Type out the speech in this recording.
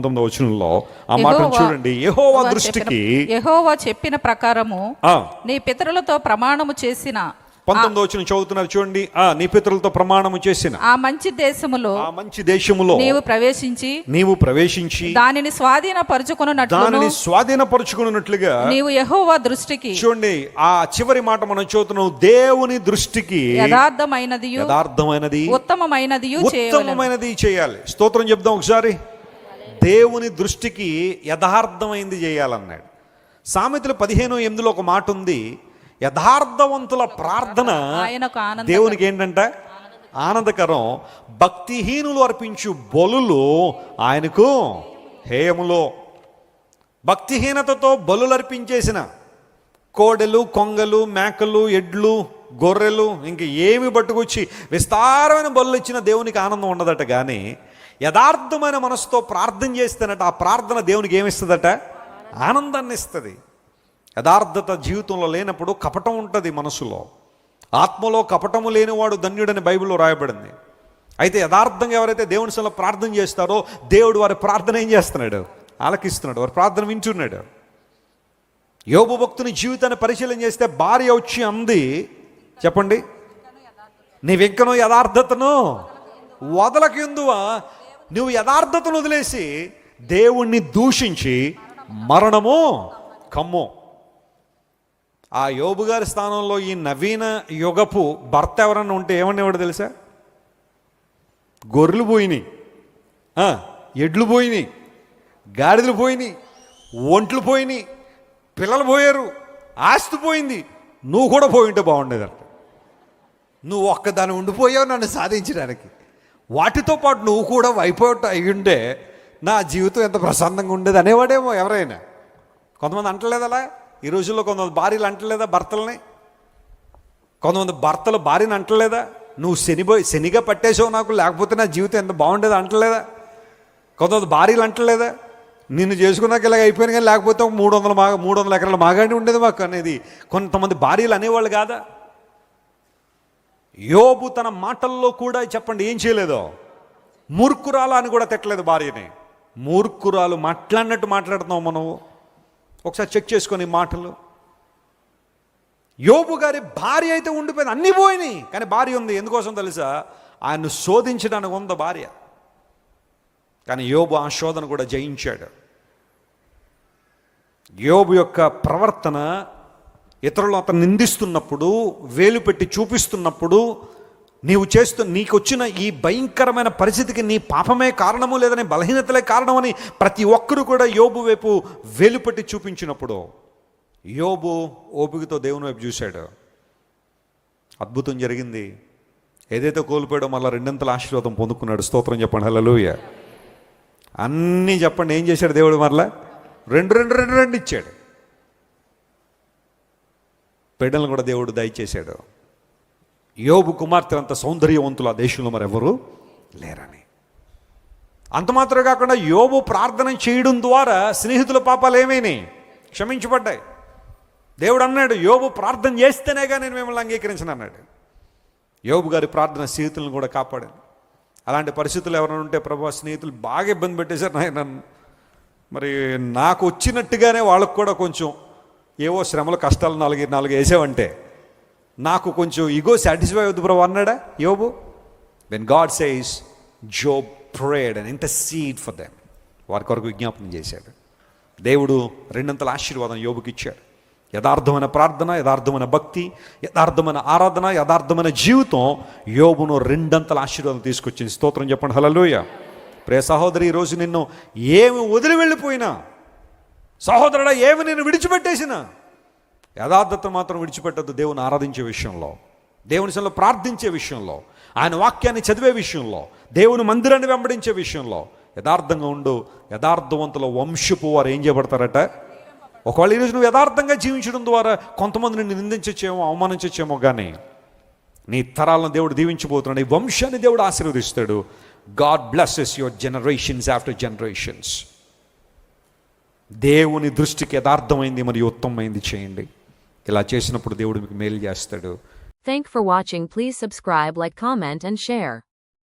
వచనంలో ఆ మాటను చూడండి. యెహోవా దృష్టికి, యెహోవా చెప్పిన ప్రకారము నీ పితరులతో ప్రమాణము చేసిన 19వ వచనం చదువుతున్నారు చూడండి. నీ పితరులతో ప్రమాణము చేసిన ఆ మంచి దేశములో నీవు ప్రవేశించి దానిని స్వాధీనపరచుకున్నట్లుగా నీవు యెహోవా దృష్టికి, చూడండి ఆ చివరి మాట మనం చదువుతున్నాం, దేవుని దృష్టికి యథార్థమైనది ఉత్తమమైనది చేయాలి. స్తోత్రం చెప్దాం ఒకసారి. దేవుని దృష్టికి యథార్థమైంది చేయాలన్నాడు. సామెతలు 15:8 ఒక మాట ఉంది, యథార్థవంతుల ప్రార్థన దేవునికి ఏంటంట ఆనందకరం, భక్తిహీనులు అర్పించు బలులు ఆయనకు హేయములో. భక్తిహీనతతో బలులు అర్పించేసిన కోడెలు, కొంగలు, మేకలు, ఎడ్లు, గొర్రెలు ఇంక ఏమి పట్టుకొచ్చి విస్తారమైన బలులు ఇచ్చిన దేవునికి ఆనందం ఉండదట. కానీ యథార్థమైన మనసుతో ప్రార్థన చేస్తేనట ఆ ప్రార్థన దేవునికి ఏమిస్తుందట? ఆనందాన్ని ఇస్తుంది. యథార్థత జీవితంలో లేనప్పుడు కపటం ఉంటుంది మనసులో. ఆత్మలో కపటము లేనివాడు ధన్యుడని బైబిల్లో రాయబడింది. అయితే యథార్థంగా ఎవరైతే దేవుని సన్నిధిలో ప్రార్థన చేస్తారో దేవుడు వారి ప్రార్థన ఏం చేస్తున్నాడు? ఆలకిస్తున్నాడు, వారి ప్రార్థన వింటున్నాడు. యోబు భక్తుని జీవితాన్ని పరిశీలన చేస్తే భార్య వచ్చి అంది, చెప్పండి, నీవెంకనో యథార్థతను వదలకెందువా? నువ్వు యథార్థతను వదిలేసి దేవుణ్ణి దూషించి మరణము కమ్ము. ఆ యోబు గారి స్థానంలో ఈ నవీన యుగపు భర్త ఎవరన్నా ఉంటే ఏమనేవాడు తెలుసా? గొర్రెలు పోయినాయి, ఎడ్లు పోయినాయి, గాడిదలు పోయినాయి, ఒంట్లు పోయినాయి, పిల్లలు పోయారు, ఆస్తి పోయింది, నువ్వు కూడా పోయింటే బాగుండేదంట. నువ్వు ఒక్కదాని ఉండిపోయావు నన్ను సాధించడానికి, వాటితో పాటు నువ్వు కూడా వైపౌట్ అయ్యుంటే నా జీవితం ఎంత ప్రశాంతంగా ఉండేది అనేవాడేమో ఎవరైనా. కొంతమంది అంటలేదు అలా. ఈ రోజుల్లో కొంతమంది భార్యలు అంటలేదా భర్తలని? కొంతమంది భర్తలు భార్యను అంటలేదా, నువ్వు శనిగా పట్టేసావు నాకు, లేకపోతే నా జీవితం ఎంత బాగుండేది అంటలేదా? కొంతమంది భార్యలు అంటలేదా, నిన్ను చేసుకున్నాక ఇలాగ అయిపోయాను కానీ లేకపోతే 300 ఎకరాల మాగాడి ఉండేది మాకు అనేది కొంతమంది భార్యలు అనేవాళ్ళు కాదా? యోబు తన మాటల్లో కూడా చెప్పండి ఏం చేయలేదో, మూర్ఖురాలు అని కూడా తిట్టలేదు భార్యని. మూర్ఖురాలు మాట్లాడినట్టు మాట్లాడుతున్నావు మనము. ఒకసారి చెక్ చేసుకొని మాటలు. యోబు గారి భార్య అయితే ఉండిపోయింది, అన్నీ పోయినాయి, కానీ భార్య ఉంది. ఎందుకోసం తెలుసా? ఆయన్ను శోధించడానికి ఉంది భార్య. కానీ యోబు ఆ శోధన కూడా జయించాడు. యోబు యొక్క ప్రవర్తన ఇతరులు అతను నిందిస్తున్నప్పుడు, వేలు పెట్టి చూపిస్తున్నప్పుడు, నీకు వచ్చిన ఈ భయంకరమైన పరిస్థితికి నీ పాపమే కారణము లేదని బలహీనతలే కారణమని ప్రతి ఒక్కరూ కూడా యోబు వైపు వేలు పెట్టి చూపించినప్పుడు యోబు ఓపికతో దేవుని వైపు చూశాడు. అద్భుతం జరిగింది. ఏదైతే కోల్పోయాడో మళ్ళీ 2 ఆశీర్వాదం పొందుకున్నాడు. స్తోత్రం చెప్పండి, హల్లెలూయా. అన్నీ చెప్పండి, ఏం చేశాడు దేవుడు? మరలా 2 ఇచ్చాడు. బిడ్డలను కూడా దేవుడు దయచేశాడు. యోబు కుమార్తె అంత సౌందర్యవంతులు ఆ దేశంలో మరెవరు లేరని. అంత మాత్రమే కాకుండా యోబు ప్రార్థన చేయడం ద్వారా స్నేహితుల పాపాలు ఏమైనాయి? క్షమించబడ్డాయి. దేవుడు అన్నాడు, యోబు ప్రార్థన చేస్తేనేగా నేను మిమ్మల్ని అంగీకరించను అన్నాడు. యోబు గారి ప్రార్థన స్నేహితులను కూడా కాపాడాను. అలాంటి పరిస్థితులు ఎవరైనా ఉంటే, ప్రభు స్నేహితులు బాగా ఇబ్బంది పెట్టేశారు నన్ను, మరి నాకు వచ్చినట్టుగానే వాళ్ళకు కూడా కొంచెం ఏవో శ్రమలు కష్టాలు 4 వేసావంటే నాకు కొంచెం ఈగో సాటిస్ఫై అవుతుంది ప్రభు అన్నాడా యోబు? When God says Job prayed and intercede for them, వారి కొరకు విజ్ఞాపన చేశాడు. దేవుడు 2 ఆశీర్వాదం యోబుకి ఇచ్చాడు. యథార్థమైన ప్రార్థన, యథార్థమైన భక్తి, యథార్థమైన ఆరాధన, యథార్థమైన జీవితం యోబును 2 ఆశీర్వాదం తీసుకొచ్చింది. స్తోత్రం చెప్పండి, హల్లెలూయా. ప్రియ సహోదరి, ఈరోజు నిన్ను ఏమి వదిలి వెళ్ళిపోయినా, సహోదరుడా ఏమి నేను విడిచిపెట్టేసినా, యథార్థత మాత్రం విడిచిపెట్టద్దు. దేవుని ఆరాధించే విషయంలో, దేవుని సన్నిధిలో ప్రార్థించే విషయంలో, ఆయన వాక్యాన్ని చదివే విషయంలో, దేవుని మందిరాన్ని వెంబడించే విషయంలో యథార్థంగా ఉండు. యథార్థవంతుల వంశపు వారు ఏం చేయబడతారట? ఒకవేళ ఈరోజు నువ్వు యథార్థంగా జీవించడం ద్వారా కొంతమంది నిన్ను నిందించచ్చేమో, అవమానించచ్చేమో, కానీ నీ తరాలను దేవుడు దీవించబోతున్నాడు. ఈ వంశాన్ని దేవుడు ఆశీర్వదిస్తాడు. God blesses your generations after generations. దేవుని దృష్టికి యథార్థమైంది మరియు ఉత్తమమైంది చేయండి. ఇలా చేసినప్పుడు దేవుడు మీకు మేలు చేస్తాడు. Thank for watching. Please subscribe, like, comment and share.